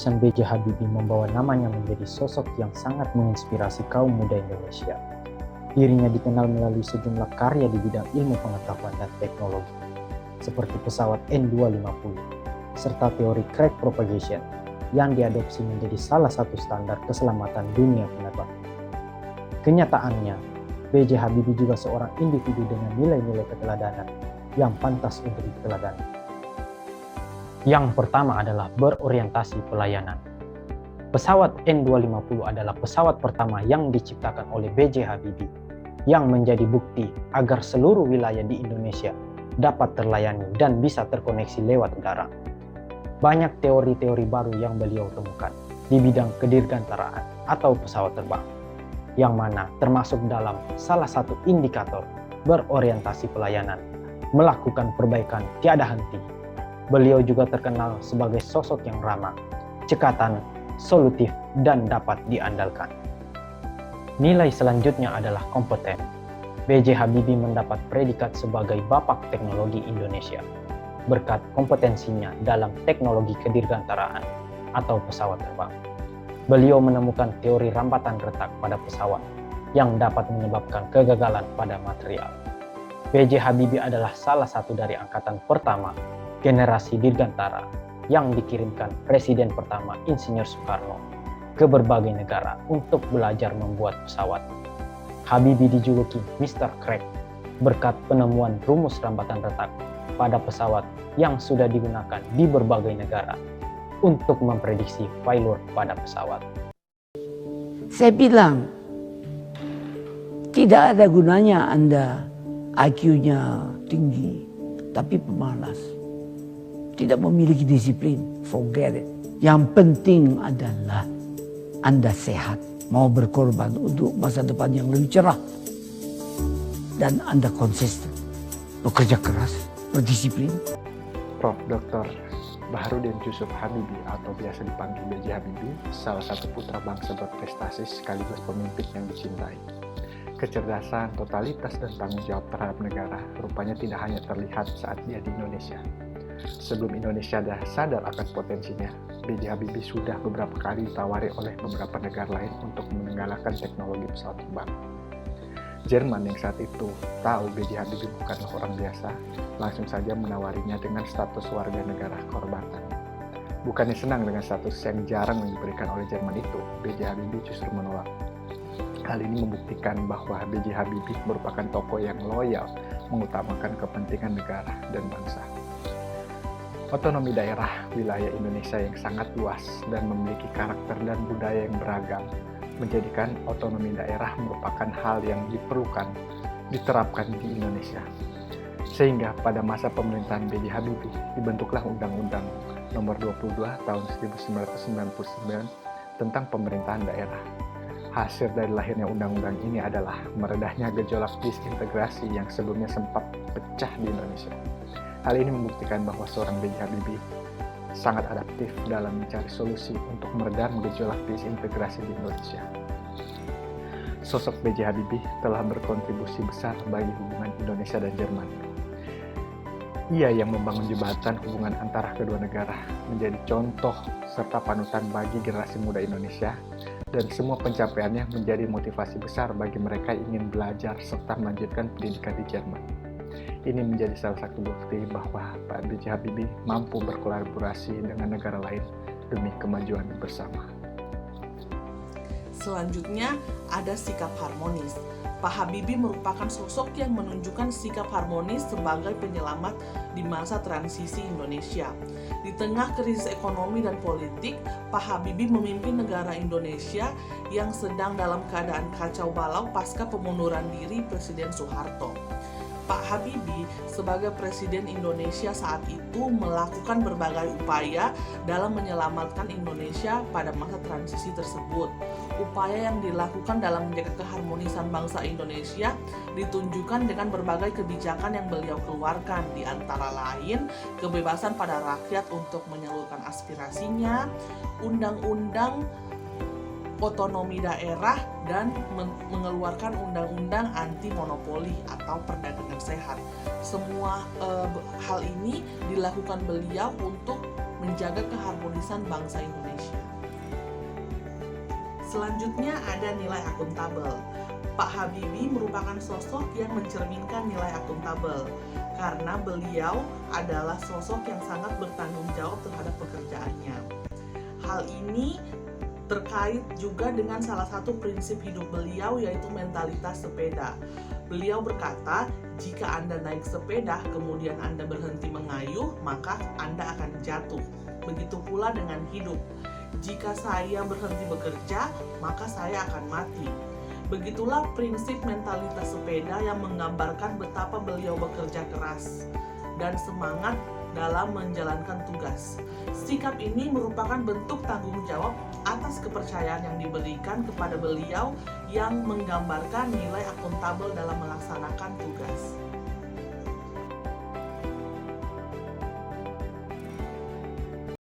Lulusan B.J. Habibie membawa namanya menjadi sosok yang sangat menginspirasi kaum muda Indonesia. Dirinya dikenal melalui sejumlah karya di bidang ilmu pengetahuan dan teknologi, seperti pesawat N250, serta teori crack propagation yang diadopsi menjadi salah satu standar keselamatan dunia penerbang. Kenyataannya, B.J. Habibie juga seorang individu dengan nilai-nilai keteladanan yang pantas untuk diteladani. Yang pertama adalah berorientasi pelayanan. Pesawat N250 adalah pesawat pertama yang diciptakan oleh B.J. Habibie yang menjadi bukti agar seluruh wilayah di Indonesia dapat terlayani dan bisa terkoneksi lewat udara. Banyak teori-teori baru yang beliau temukan di bidang kedirgantaraan atau pesawat terbang, yang mana termasuk dalam salah satu indikator berorientasi pelayanan, melakukan perbaikan tiada henti. Beliau juga terkenal sebagai sosok yang ramah, cekatan, solutif, dan dapat diandalkan. Nilai selanjutnya adalah kompeten. B.J. Habibie mendapat predikat sebagai Bapak Teknologi Indonesia berkat kompetensinya dalam teknologi kedirgantaraan atau pesawat terbang. Beliau menemukan teori rambatan retak pada pesawat yang dapat menyebabkan kegagalan pada material. B.J. Habibie adalah salah satu dari angkatan pertama generasi dirgantara yang dikirimkan Presiden pertama Insinyur Soekarno ke berbagai negara untuk belajar membuat pesawat. Habibie dijuluki Mr. Crack berkat penemuan rumus rambatan retak pada pesawat yang sudah digunakan di berbagai negara untuk memprediksi failure pada pesawat. Saya bilang, tidak ada gunanya Anda IQ-nya tinggi, tapi pemalas. Tidak memiliki disiplin, forget it. Yang penting adalah Anda sehat, mau berkorban untuk masa depan yang lebih cerah. Dan Anda konsisten, bekerja keras, berdisiplin. Prof. Dr. Baharudin Yusuf Habibie atau biasa dipanggil B.J. Habibie, salah satu putra bangsa berprestasi sekaligus pemimpin yang dicintai. Kecerdasan, totalitas, dan tanggung jawab terhadap negara rupanya tidak hanya terlihat saat dia di Indonesia. Sebelum Indonesia sadar akan potensinya, B.J. Habibie sudah beberapa kali ditawari oleh beberapa negara lain untuk menenggalkan teknologi pesawat terbang. Jerman yang saat itu tahu B.J. Habibie bukanlah orang biasa, langsung saja menawarinya dengan status warga negara kehormatan. Bukannya senang dengan status yang jarang diberikan oleh Jerman itu, B.J. Habibie justru menolak. Hal ini membuktikan bahwa B.J. Habibie merupakan tokoh yang loyal, mengutamakan kepentingan negara dan bangsa. Otonomi daerah wilayah Indonesia yang sangat luas dan memiliki karakter dan budaya yang beragam, menjadikan otonomi daerah merupakan hal yang diperlukan diterapkan di Indonesia. Sehingga pada masa pemerintahan B.J. Habibie dibentuklah Undang-Undang Nomor 22 Tahun 1999 tentang pemerintahan daerah. Hasil dari lahirnya undang-undang ini adalah meredahnya gejolak disintegrasi yang sebelumnya sempat pecah di Indonesia. Hal ini membuktikan bahwa seorang B.J. Habibie sangat adaptif dalam mencari solusi untuk meredam gejolak disintegrasi di Indonesia. Sosok B.J. Habibie telah berkontribusi besar bagi hubungan Indonesia dan Jerman. Ia yang membangun jembatan hubungan antara kedua negara, menjadi contoh serta panutan bagi generasi muda Indonesia, dan semua pencapaiannya menjadi motivasi besar bagi mereka yang ingin belajar serta melanjutkan pendidikan di Jerman. Ini menjadi salah satu bukti bahwa Pak B.J. Habibie mampu berkolaborasi dengan negara lain demi kemajuan bersama. Selanjutnya ada sikap harmonis. Pak Habibie merupakan sosok yang menunjukkan sikap harmonis sebagai penyelamat di masa transisi Indonesia. Di tengah krisis ekonomi dan politik, Pak Habibie memimpin negara Indonesia yang sedang dalam keadaan kacau balau pasca pemunduran diri Presiden Soeharto. Pak Habibie sebagai Presiden Indonesia saat itu melakukan berbagai upaya dalam menyelamatkan Indonesia pada masa transisi tersebut. Upaya yang dilakukan dalam menjaga keharmonisan bangsa Indonesia ditunjukkan dengan berbagai kebijakan yang beliau keluarkan, di antara lain kebebasan pada rakyat untuk menyalurkan aspirasinya, undang-undang otonomi daerah, dan mengeluarkan undang-undang anti monopoli atau perdagangan sehat. Semua hal ini dilakukan beliau untuk menjaga keharmonisan bangsa Indonesia. Selanjutnya ada nilai akuntabel. Pak Habibie merupakan sosok yang mencerminkan nilai akuntabel karena beliau adalah sosok yang sangat bertanggung jawab terhadap pekerjaannya. Hal ini terkait juga dengan salah satu prinsip hidup beliau, yaitu mentalitas sepeda. Beliau berkata, jika Anda naik sepeda kemudian Anda berhenti mengayuh, maka Anda akan jatuh. Begitu pula dengan hidup. Jika saya berhenti bekerja, maka saya akan mati. Begitulah prinsip mentalitas sepeda yang menggambarkan betapa beliau bekerja keras dan semangat dalam menjalankan tugas. Sikap ini merupakan bentuk tanggung jawab atas kepercayaan yang diberikan kepada beliau yang menggambarkan nilai akuntabel dalam melaksanakan tugas.